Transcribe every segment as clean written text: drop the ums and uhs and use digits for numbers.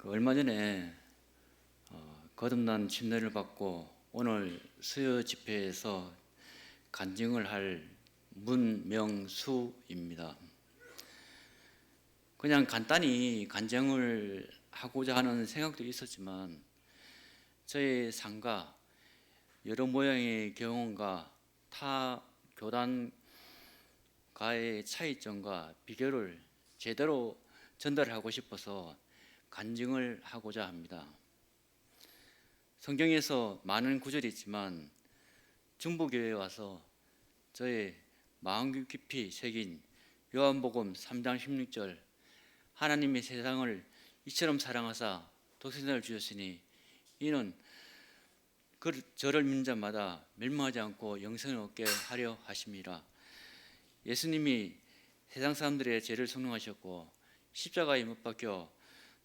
얼마 전에 거듭난 침례를 받고 오늘 수요 집회에서 간증을 할 문명수입니다. 그냥 간단히 간증을 하고자 하는 생각도 있었지만 저의 삶과 여러 모양의 경험과 타 교단과의 차이점과 비교를 제대로 전달하고 싶어서 간증을 하고자 합니다. 성경에서 많은 구절이 있지만 중보교회에 와서 저의 마음 깊이 새긴 요한복음 3장 16절 하나님이 세상을 이처럼 사랑하사 독생자를 주셨으니 이는 저를 믿는 자마다 멸망하지 않고 영생을 얻게 하려 하심이라. 예수님이 세상 사람들의 죄를 속량하셨고 십자가에 못 박혀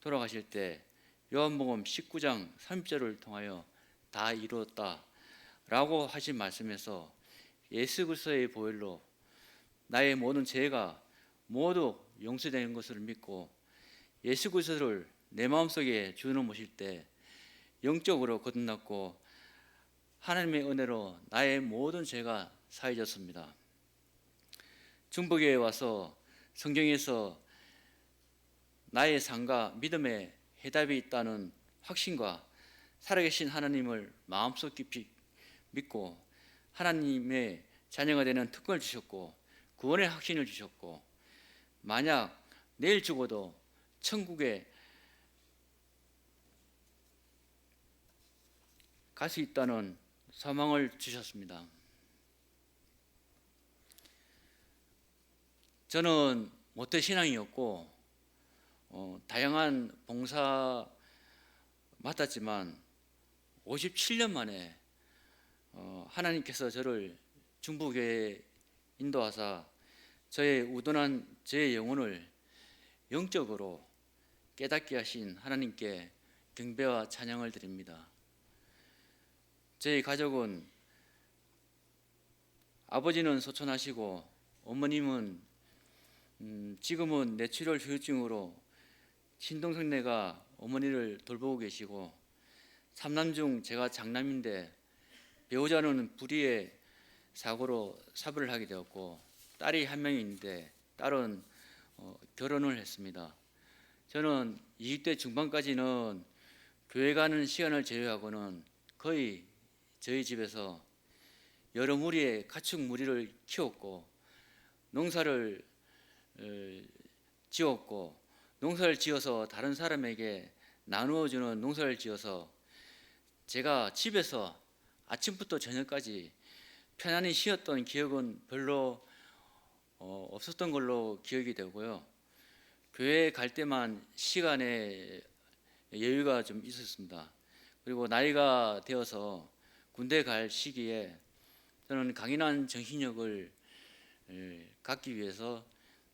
돌아가실 때 요한복음 19장 30절을 통하여 다 이루었다 라고 하신 말씀에서 예수 그리스도의 보혈로 나의 모든 죄가 모두 용서되는 것을 믿고 예수 그리스도를 내 마음속에 주로 모실 때 영적으로 거듭났고 하나님의 은혜로 나의 모든 죄가 사해졌습니다. 중보교회에 와서 성경에서 나의 삶과 믿음에 해답이 있다는 확신과 살아계신 하나님을 마음속 깊이 믿고 하나님의 자녀가 되는 특권을 주셨고 구원의 확신을 주셨고 만약 내일 죽어도 천국에 갈 수 있다는 소망을 주셨습니다. 저는 모태신앙이었고 다양한 봉사 맡았지만 57년 만에 하나님께서 저를 중보교회에 인도하사 저의 우둔한 제 영혼을 영적으로 깨닫게 하신 하나님께 경배와 찬양을 드립니다. 저희 가족은 아버지는 소천하시고 어머님은 지금은 뇌출혈 후유증으로 친동생네가 어머니를 돌보고 계시고 삼남 중 제가 장남인데 배우자는 불의의 사고로 사별을 하게 되었고 딸이 한 명이 있는데 딸은 결혼을 했습니다. 저는 20대 중반까지는 교회 가는 시간을 제외하고는 거의 저희 집에서 여러 무리의 가축 무리를 키웠고 농사를 지었고 농사를 지어서 다른 사람에게 나누어주는 농사를 지어서 제가 집에서 아침부터 저녁까지 편안히 쉬었던 기억은 별로 없었던 걸로 기억이 되고요. 교회에 갈 때만 시간에 여유가 좀 있었습니다. 그리고 나이가 되어서 군대 갈 시기에 저는 강인한 정신력을 갖기 위해서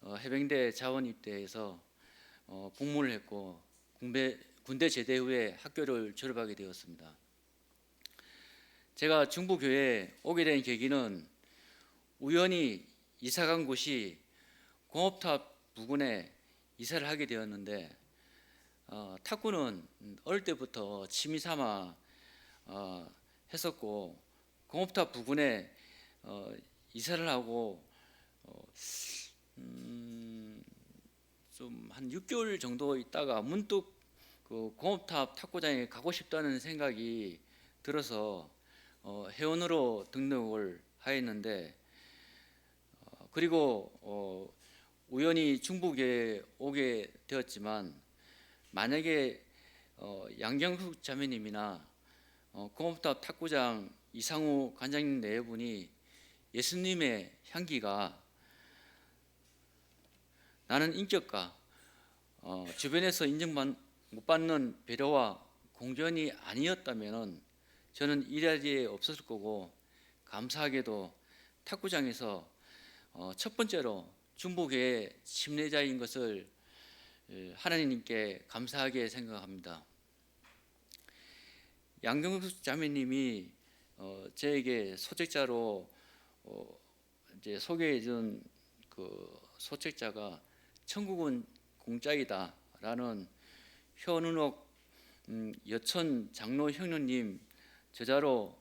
해병대 자원 입대해서 복무를 했고 군대 제대 후에 학교를 졸업하게 되었습니다. 제가 중보교회에 오게 된 계기는 우연히 이사간 곳이 공업탑 부근에 이사를 하게 되었는데 탁구는 어릴 때부터 취미 삼아 했었고 공업탑 부근에 이사를 하고 좀 한 6개월 정도 있다가 문득 그 공업탑 탁구장에 가고 싶다는 생각이 들어서 회원으로 등록을 하였는데 그리고 우연히 중부교회에 오게 되었지만 만약에 양경숙 자매님이나 공업탑 탁구장 이상우 관장님 네 분이 예수님의 향기가 나는 인격과 주변에서 인정 못 받는 배려와 공존이 아니었다면 저는 이 자리에 없었을 거고 감사하게도 탁구장에서 첫 번째로 중보교회 침례자인 것을 하나님께 감사하게 생각합니다. 양경숙 자매님이 저에게 소책자로 이제 소개해준 그 소책자가 천국은 공짜이다라는 현은옥 여천 장로 형님 저자로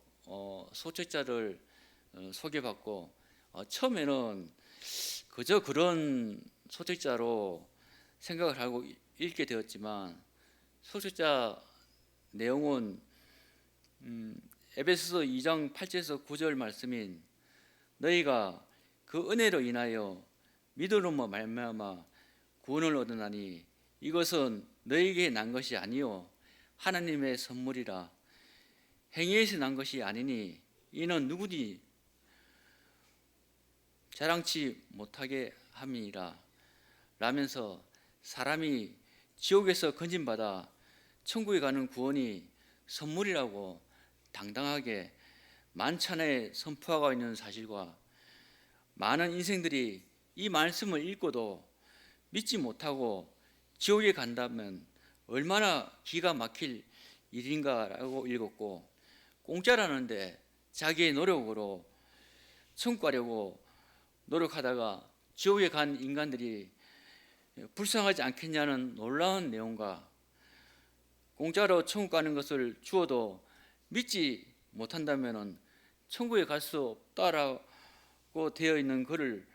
소책자를 소개받고 처음에는 그저 그런 소책자로 생각을 하고 읽게 되었지만 소책자 내용은 에베소서 2장 8절에서 9절 말씀인 너희가 그 은혜로 인하여 믿음으로 말미암아 구원을 얻으나니 이것은 너희에게 난 것이 아니요 하나님의 선물이라 행위에서 난 것이 아니니 이는 누구니 자랑치 못하게 함이라 라면서 사람이 지옥에서 건진받아 천국에 가는 구원이 선물이라고 당당하게 만찬에 선포하고 있는 사실과 많은 인생들이 이 말씀을 읽고도 믿지 못하고 지옥에 간다면 얼마나 기가 막힐 일인가라고 읽었고 공짜라는데 자기의 노력으로 천국 가려고 노력하다가 지옥에 간 인간들이 불쌍하지 않겠냐는 놀라운 내용과 공짜로 천국 가는 것을 주어도 믿지 못한다면 천국에 갈 수 없다라고 되어 있는 글을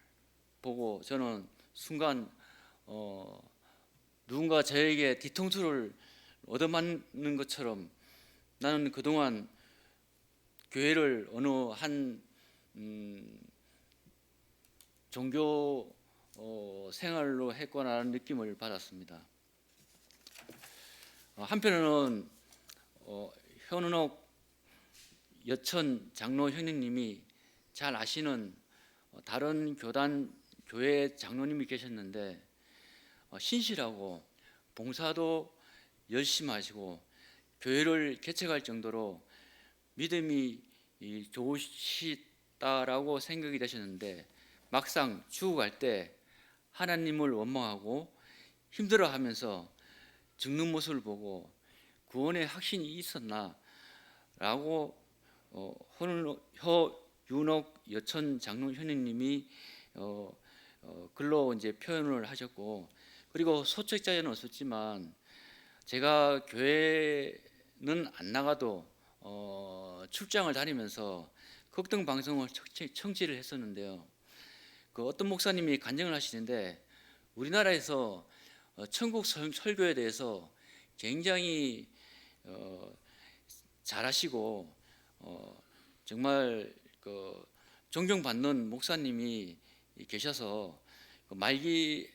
보고 저는 순간 누군가 저에게 뒤통수를 얻어맞는 것처럼 나는 그동안 교회를 어느 한 종교 생활로 했구나라는 느낌을 받았습니다. 한편으로는 현은옥 여천 장로 형님이 잘 아시는 다른 교회 장로님이 계셨는데 신실하고 봉사도 열심히 하시고 교회를 개척할 정도로 믿음이 좋으시다라고 생각이 되셨는데 막상 죽어갈 때 하나님을 원망하고 힘들어하면서 죽는 모습을 보고 구원의 확신이 있었나라고 허윤옥 여천 장로 형님이 글로 이제 표현을 하셨고 그리고 소책자에는 없었지만 제가 교회는 안 나가도 출장을 다니면서 극동 방송을 청취를 했었는데요. 그 어떤 목사님이 간증을 하시는데 우리나라에서 천국 설교에 대해서 굉장히 잘하시고 정말 그 존경받는 목사님이 계셔서 말기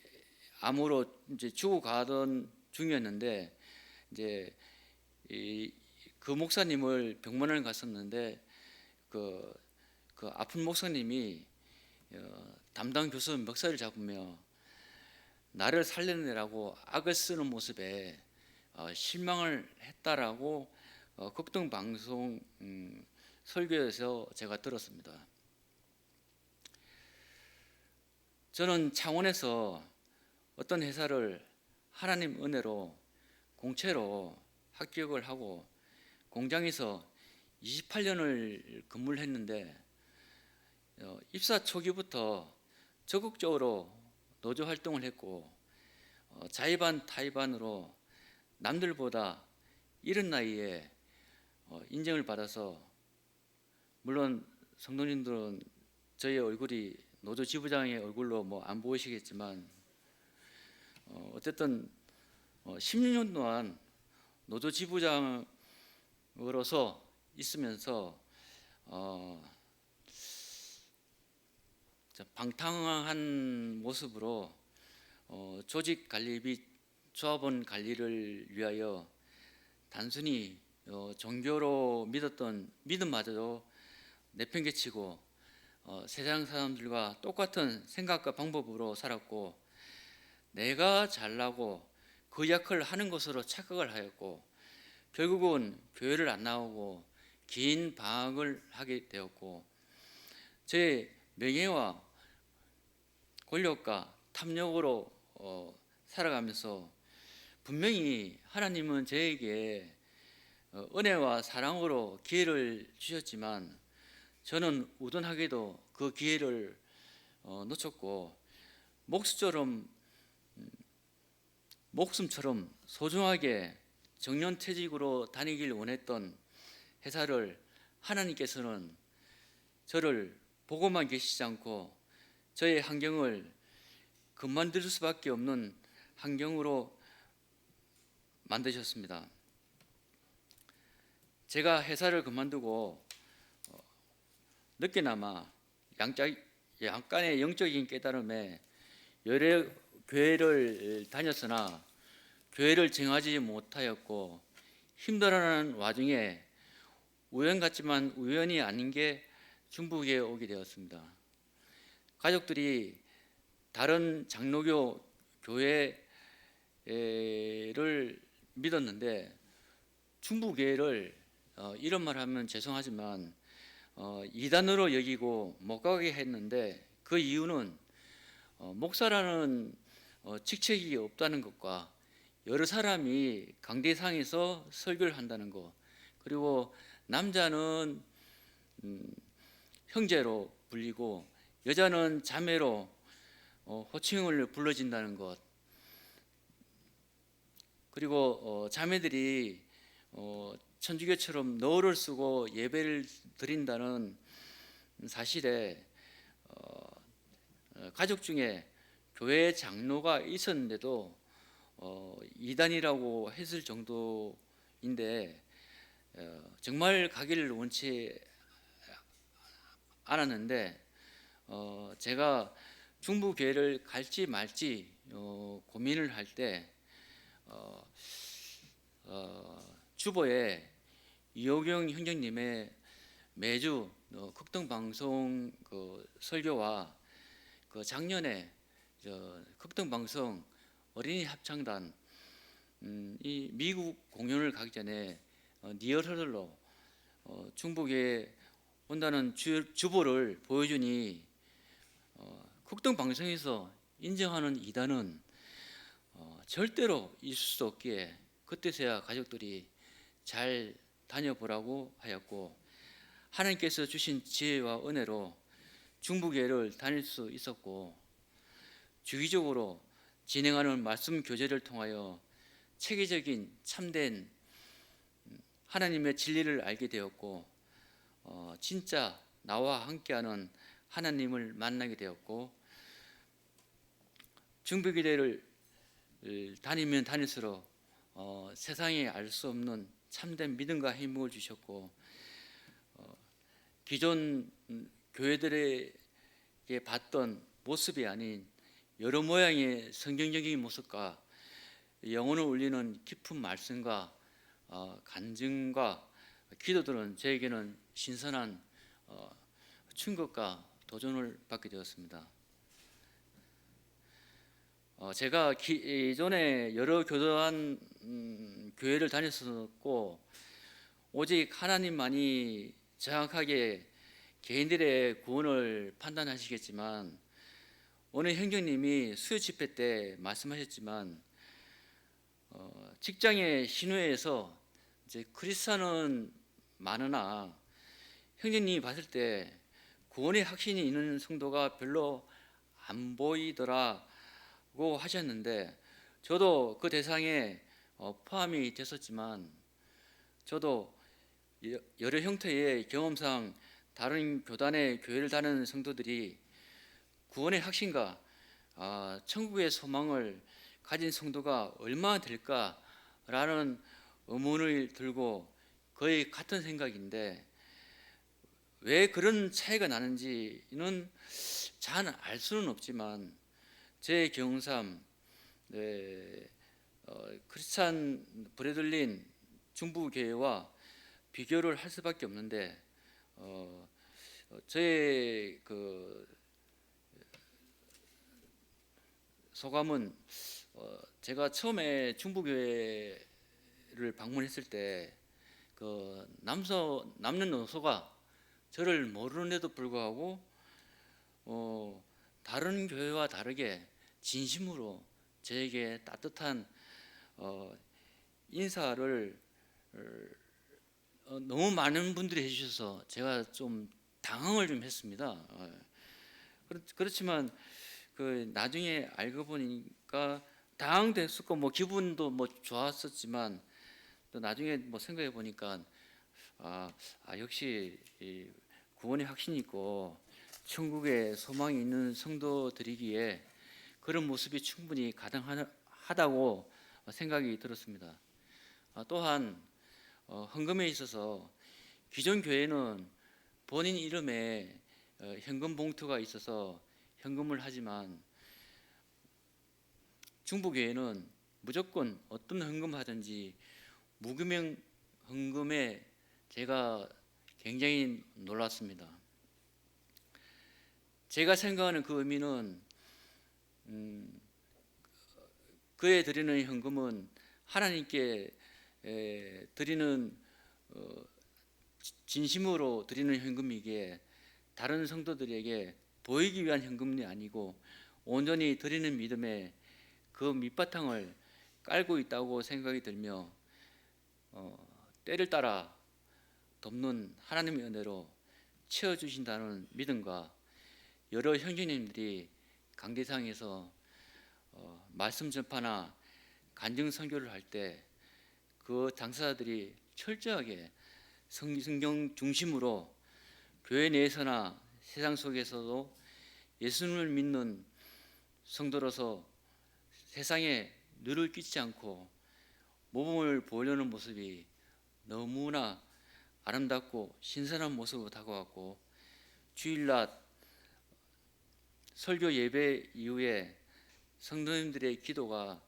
암으로 이제 죽어가던 중이었는데 이제 그 목사님을 병문안을 갔었는데 그 아픈 목사님이 담당 교수 멱살을 잡으며 나를 살려내라고 악을 쓰는 모습에 실망을 했다라고 극동 방송 설교에서 제가 들었습니다. 저는 창원에서 어떤 회사를 하나님 은혜로 공채로 합격을 하고 공장에서 28년을 근무를 했는데 입사 초기부터 적극적으로 노조 활동을 했고 자의반 타의반으로 남들보다 이른 나이에 인정을 받아서 물론 성도님들은 저의 얼굴이 노조 지부장의 얼굴로 뭐 안 보이시겠지만 어쨌든 16년 동안 노조 지부장으로서 있으면서 방탕한 모습으로 조직 관리 및 조합원 관리를 위하여 단순히 종교로 믿었던 믿음마저도 내팽개치고 세상 사람들과 똑같은 생각과 방법으로 살았고 내가 잘나고 그 역할을 하는 것으로 착각을 하였고 결국은 교회를 안 나오고 긴 방학을 하게 되었고 제 명예와 권력과 탐욕으로 살아가면서 분명히 하나님은 저에게 은혜와 사랑으로 기회를 주셨지만 저는 우둔하게도 그 기회를 놓쳤고 목수처럼 목숨처럼 소중하게 정년퇴직으로 다니길 원했던 회사를 하나님께서는 저를 보고만 계시지 않고 저의 환경을 그만둘 수밖에 없는 환경으로 만드셨습니다. 제가 회사를 그만두고 늦게나마 약간의 영적인 깨달음에 여러 교회를 다녔으나 교회를 정하지 못하였고 힘들어하는 와중에 우연 같지만 우연이 아닌 게 중국에 오게 되었습니다. 가족들이 다른 장로교 교회를 믿었는데 중부교회를 이런 말 하면 죄송하지만 이단으로 여기고 못 가게 했는데 그 이유는 목사라는 직책이 없다는 것과 여러 사람이 강대상에서 설교를 한다는 것, 그리고 남자는 형제로 불리고 여자는 자매로 호칭을 불러진다는 것, 그리고 자매들이 천주교처럼 너를 쓰고 예배를 드린다는 사실에 가족 중에 교회 장로가 있었는데도 이단이라고 했을 정도인데 정말 가기를 원치 않았는데 제가 중부교회를 갈지 말지 고민을 할 때 주보에 이호경 형제님의 매주 극동 방송 그 설교와 그 작년에 극동 방송 어린이 합창단 이 미국 공연을 가기 전에 리허설로 중부교회 온다는 주보를 보여주니 극동 방송에서 인정하는 이단은 절대로 있을 수 없기에 그때서야 가족들이 잘 다녀보라고 하였고 하나님께서 주신 지혜와 은혜로 중부교회를 다닐 수 있었고 주기적으로 진행하는 말씀 교제를 통하여 체계적인 참된 하나님의 진리를 알게 되었고 진짜 나와 함께하는 하나님을 만나게 되었고 중부교회를 다니면 다닐수록 세상에 알 수 없는 참된 믿음과 행복을 주셨고 기존 교회들에게 봤던 모습이 아닌 여러 모양의 성경적인 모습과 영혼을 울리는 깊은 말씀과 간증과 기도들은 저에게는 신선한 충격과 도전을 받게 되었습니다. 제가 기존에 여러 교도한 교회를 다녔었고 오직 하나님만이 정확하게 개인들의 구원을 판단하시겠지만 오늘 형제님이 수요 집회 때 말씀하셨지만 직장의 신우회에서 이제 크리스찬은 많으나 형제님이 봤을 때 구원의 확신이 있는 성도가 별로 안 보이더라고 하셨는데 저도 그 대상에 포함이 됐었지만 저도 여러 형태의 경험상 다른 교단의 교회를 다니는 성도들이 구원의 확신과 천국의 소망을 가진 성도가 얼마나 될까라는 의문을 들고 거의 같은 생각인데 왜 그런 차이가 나는지는 잘 알 수는 없지만 제 경험상 크리스찬 브레들린 중부교회와 비교를 할 수밖에 없는데 저의 그 소감은 제가 처음에 중부교회를 방문했을 때 그 남녀노소가 저를 모르는데도 불구하고 다른 교회와 다르게 진심으로 저에게 따뜻한 인사를 너무 많은 분들이 해주셔서 제가 좀 당황을 좀 했습니다. 그렇지만 그 나중에 알고 보니까 당황됐었고 뭐 기분도 뭐 좋았었지만 또 나중에 뭐 생각해 보니까 역시 이 구원의 확신이 있고 천국에 소망이 있는 성도들이기에 그런 모습이 충분히 가능하다고 생각이 들었습니다. 또한 헌금에 있어서 기존 교회는 본인 이름에 현금 봉투가 있어서 현금을 하지만 중부교회는 무조건 어떤 헌금을 하든지 무금형 헌금에 제가 굉장히 놀랐습니다. 제가 생각하는 그 의미는 그에 드리는 현금은 하나님께 드리는 진심으로 드리는 현금이기에 다른 성도들에게 보이기 위한 현금이 아니고 온전히 드리는 믿음에 그 밑바탕을 깔고 있다고 생각이 들며 때를 따라 돕는 하나님의 은혜로 채워주신다는 믿음과 여러 형제님들이 강대상에서 말씀 전파나 간증 선교를 할 때 그 당사자들이 철저하게 성경 중심으로 교회 내에서나 세상 속에서도 예수님을 믿는 성도로서 세상에 누를 끼치지 않고 모범을 보이려는 모습이 너무나 아름답고 신선한 모습으로 다가왔고, 주일날 설교 예배 이후에 성도님들의 기도가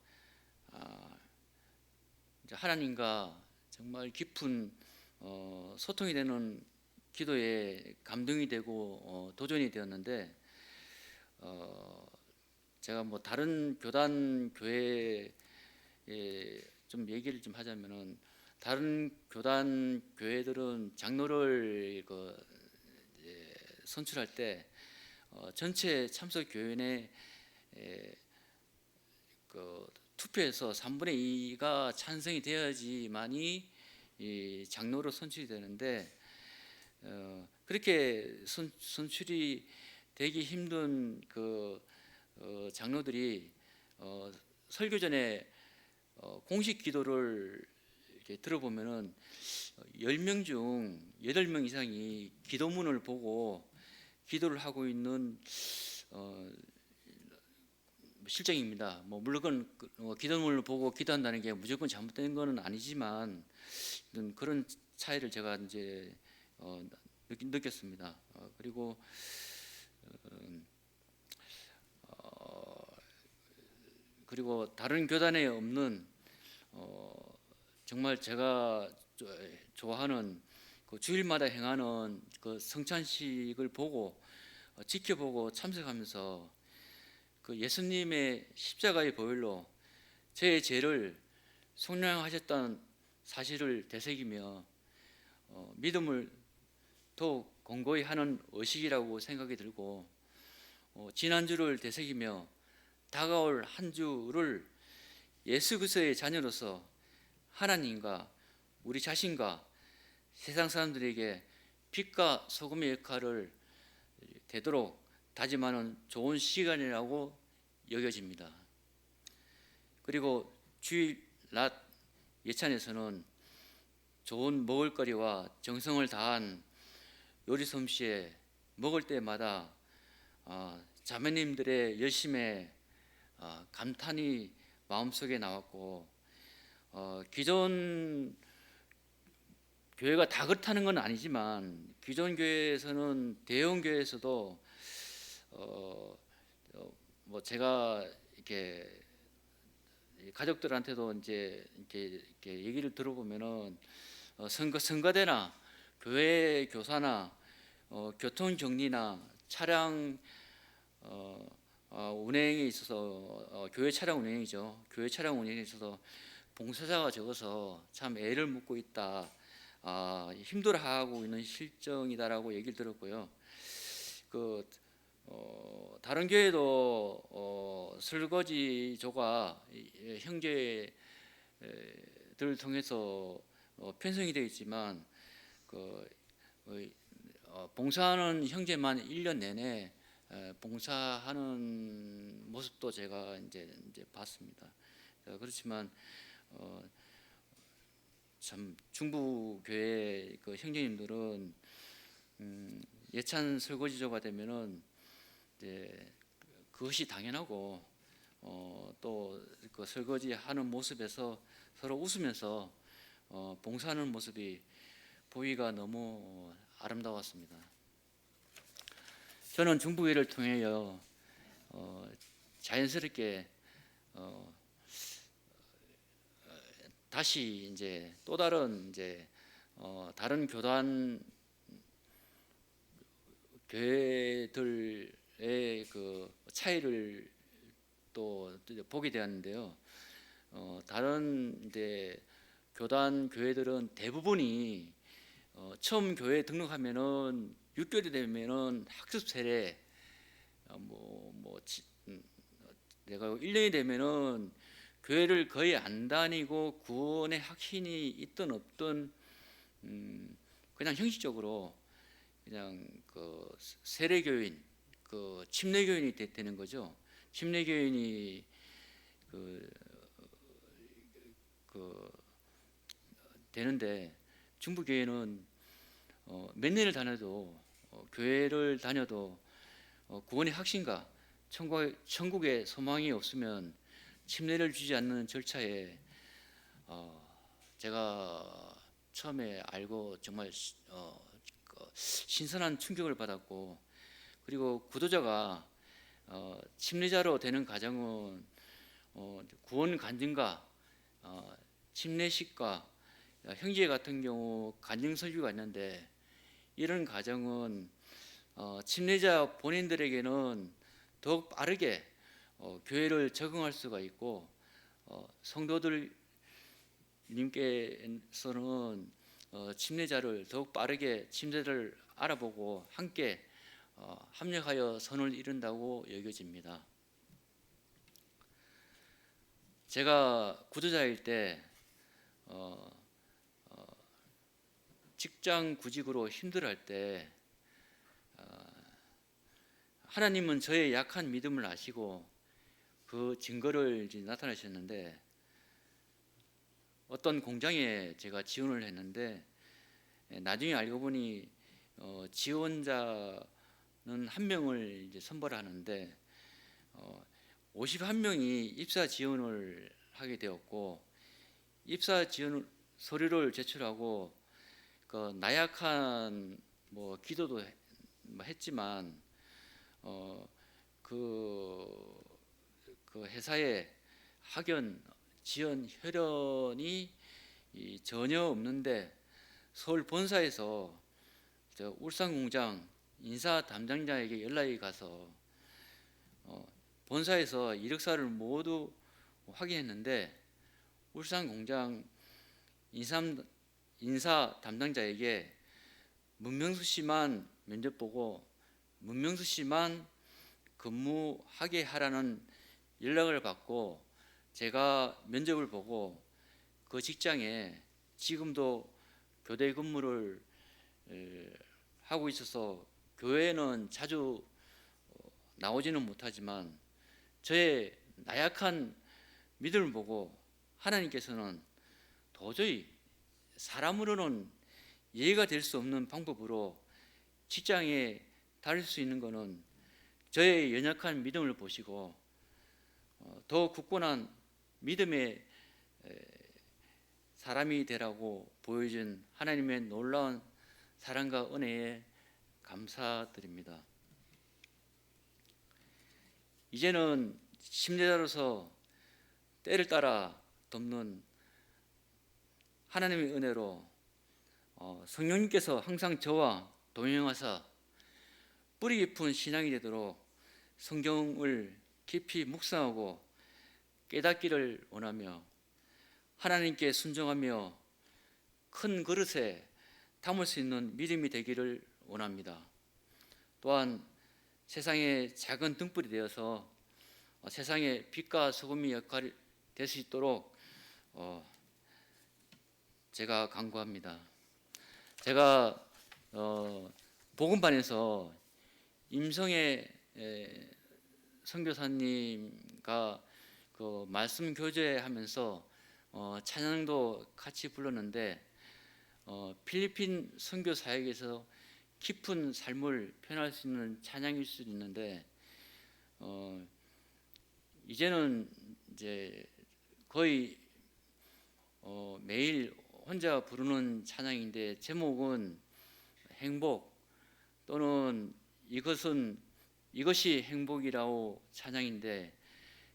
하나님과 정말 깊은 소통이 되는 기도에 감동이 되고 도전이 되었는데, 제가 뭐 다른 교단 교회에 좀 얘기를 좀 하자면은, 다른 교단 교회들은 장로를 선출할 때 전체 참석 교인의 투표에서 3분의 2가 찬성이 되어야지만이 이 장로로 선출이 되는데, 그렇게 선출이 되기 힘든 장로들이 설교 전에 공식 기도를 이렇게 들어보면은 10명 중 8명 이상이 기도문을 보고 기도를 하고 있는 실정입니다. 뭐 물론 기도문을 보고 기도한다는 게 무조건 잘못된 것은 아니지만 그런 차이를 제가 이제 느꼈습니다. 그리고 다른 교단에 없는 정말 제가 좋아하는 그 주일마다 행하는 그 성찬식을 보고 지켜보고 참석하면서 그 예수님의 십자가의 보혈로 제 죄를 속량하셨다는 사실을 되새기며 믿음을 더욱 공고히 하는 의식이라고 생각이 들고, 지난주를 되새기며 다가올 한 주를 예수 그리스도의 자녀로서 하나님과 우리 자신과 세상 사람들에게 빛과 소금의 역할을 되도록 다짐하는 좋은 시간이라고 여겨집니다. 그리고 주일 낮 예찬에서는 좋은 먹을거리와 정성을 다한 요리 솜씨에 먹을 때마다 자매님들의 열심에 감탄이 마음속에 나왔고, 기존 교회가 다 그렇다는 건 아니지만 기존 교회에서는 대형 교회에서도 뭐 제가 이렇게 가족들한테도 이제 이렇게 얘기를 들어보면은 성가대나 교회 교사나 교통 정리나 차량 운행에 있어서 교회 차량 운행이죠. 교회 차량 운행에 있어서 봉사자가 적어서 참 애를 묻고 있다, 힘들어하고 있는 실정이다라고 얘기를 들었고요. 다른 교회도 설거지조가 형제들 통해서 편성이 되어 있지만 봉사하는 형제만 1년 내내 봉사하는 모습도 제가 이제 봤습니다. 그렇지만 참 중부교회 그 형제님들은 예찬 설거지조가 되면은 이제 그것이 당연하고 또 그 설거지 하는 모습에서 서로 웃으면서 봉사하는 모습이 보기가 너무 아름다웠습니다. 저는 중부교회를 통해요 자연스럽게 다시 이제 또 다른 이제 다른 교단 교회들의 그 차이를 또 보게 되었는데요. 다른 이제 교단 교회들은 대부분이 처음 교회에 등록하면은 6개월이 되면은 학습 세례 내가 1년이 되면은 교회를 거의 안 다니고 구원의 확신이 있든 없든 그냥 형식적으로 그냥 그 세례교인, 그 침례교인이 되는 거죠. 침례교인이 그 되는데 중부교회는 몇 년을 다녀도 교회를 다녀도 구원의 확신과 천국의 소망이 없으면 침례를 주지 않는 절차에 제가 처음에 알고 정말 신선한 충격을 받았고, 그리고 구도자가 침례자로 되는 과정은 구원 간증과 침례식과 형제 같은 경우 간증 설교가 있는데, 이런 과정은 침례자 본인들에게는 더욱 빠르게 교회를 적응할 수가 있고 성도들 님께서는 침례자를 더욱 빠르게 침례를 알아보고 함께 합력하여 선을 이룬다고 여겨집니다. 제가 구도자일 때 직장 구직으로 힘들어할 때 하나님은 저의 약한 믿음을 아시고 그 증거를 이제 나타내셨는데, 어떤 공장에 제가 지원을 했는데 나중에 알고 보니 지원자는 한 명을 이제 선발하는데 51명이 입사 지원을 하게 되었고, 입사 지원 서류를 제출하고 그 나약한 기도도 했지만 그 회사에 학연 지원 혈연이 전혀 없는데 서울 본사에서 울산 공장 인사 담당자에게 연락이 가서 본사에서 이력서를 모두 확인했는데 울산 공장 인사 담당자에게 문명수 씨만 면접 보고 문명수 씨만 근무하게 하라는 연락을 받고, 제가 면접을 보고 그 직장에 지금도 교대 근무를 하고 있어서 교회는 자주 나오지는 못하지만 저의 나약한 믿음을 보고 하나님께서는 도저히 사람으로는 이해가 될 수 없는 방법으로 직장에 다닐 수 있는 것은 저의 연약한 믿음을 보시고 더 굳건한 믿음의 사람이 되라고 보여준 하나님의 놀라운 사랑과 은혜에 감사드립니다. 이제는 침례자로서 때를 따라 돕는 하나님의 은혜로 성령님께서 항상 저와 동행하사 뿌리 깊은 신앙이 되도록 성경을 깊이 묵상하고 깨닫기를 원하며 하나님께 순종하며 큰 그릇에 담을 수 있는 믿음이 되기를 원합니다. 또한 세상의 작은 등불이 되어서 세상의 빛과 소금의 역할이 될 수 있도록 제가 간구합니다. 제가 복음반에서 임성애 선교사님과 그 말씀 교제하면서 찬양도 같이 불렀는데 필리핀 선교 사역에서 깊은 삶을 표현할 수 있는 찬양일 수도 있는데 이제는 이제 거의 매일 혼자 부르는 찬양인데 제목은 행복 또는 이것이 행복이라고 찬양인데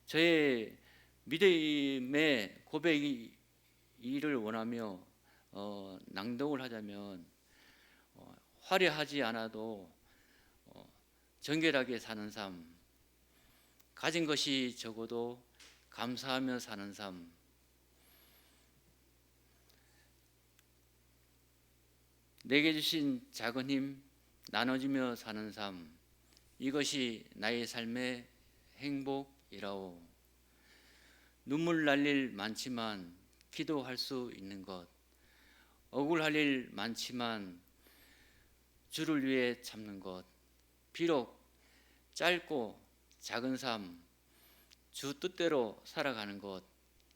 저의 믿음의 고백이를 원하며 낭독을 하자면 화려하지 않아도 정결하게 사는 삶, 가진 것이 적어도 감사하며 사는 삶, 내게 주신 작은 힘 나눠주며 사는 삶, 이것이 나의 삶의 행복이라오. 눈물 날 일 많지만 기도할 수 있는 것, 억울할 일 많지만 주를 위해 참는 것, 비록 짧고 작은 삶, 주 뜻대로 살아가는 것,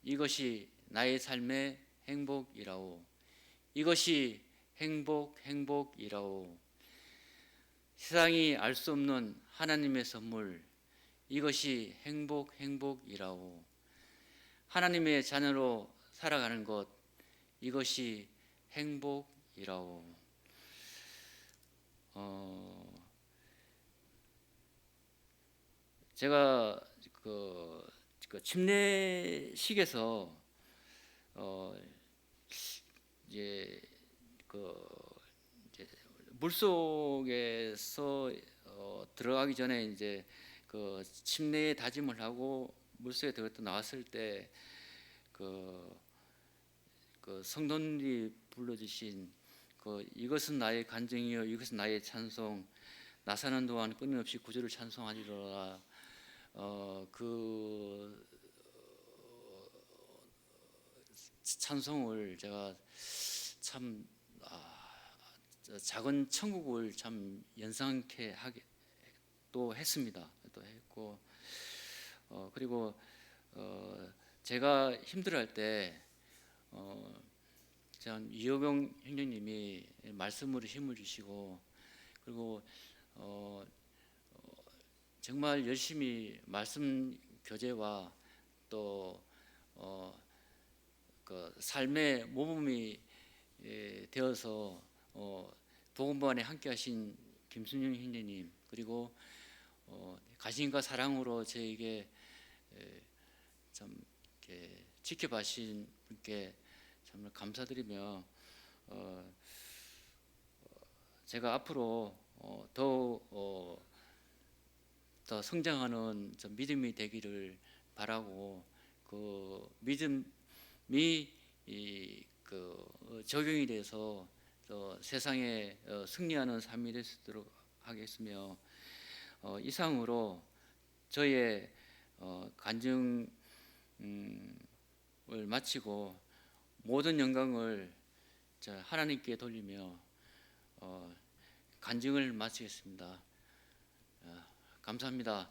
이것이 나의 삶의 행복이라오. 이것이 행복이라오. 세상이 알 수 없는 하나님의 선물, 이것이 행복이라오. 하나님의 자녀로 살아가는 것, 이것이 행복이라오. 제가 그 침례식에서 이제 이제 물속에서 들어가기 전에 이제 그 침례의 다짐을 하고 물속에 들어갔다 나왔을 때 그 성도님이 불러주신 이것은 나의 간증이요 이것은 나의 찬송 나 사는 동안 끊임없이 구주를 찬송하리로라. 그 찬송을 제가 참 작은 천국을 참 연상케 하게 또 했습니다. 또 했고 그리고 제가 힘들어할 때 참 이호경 형제님이 말씀으로 힘을 주시고 그리고 정말 열심히 말씀 교제와 또 그 삶의 모범이 되어서 복음반에 함께하신 김순영 형제님 그리고 가심과 사랑으로 저에게 참 이렇게 지켜봐신 분께 정말 감사드리며 제가 앞으로 더 성장하는 믿음이 되기를 바라고 그 믿음이 적용이 돼서 세상에 승리하는 삶이 될 수 있도록 하겠으며 이상으로 저의 간증을 마치고 모든 영광을 하나님께 돌리며 간증을 마치겠습니다. 감사합니다.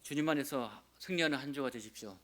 주님 안에서 승리하는 한 주가 되십시오.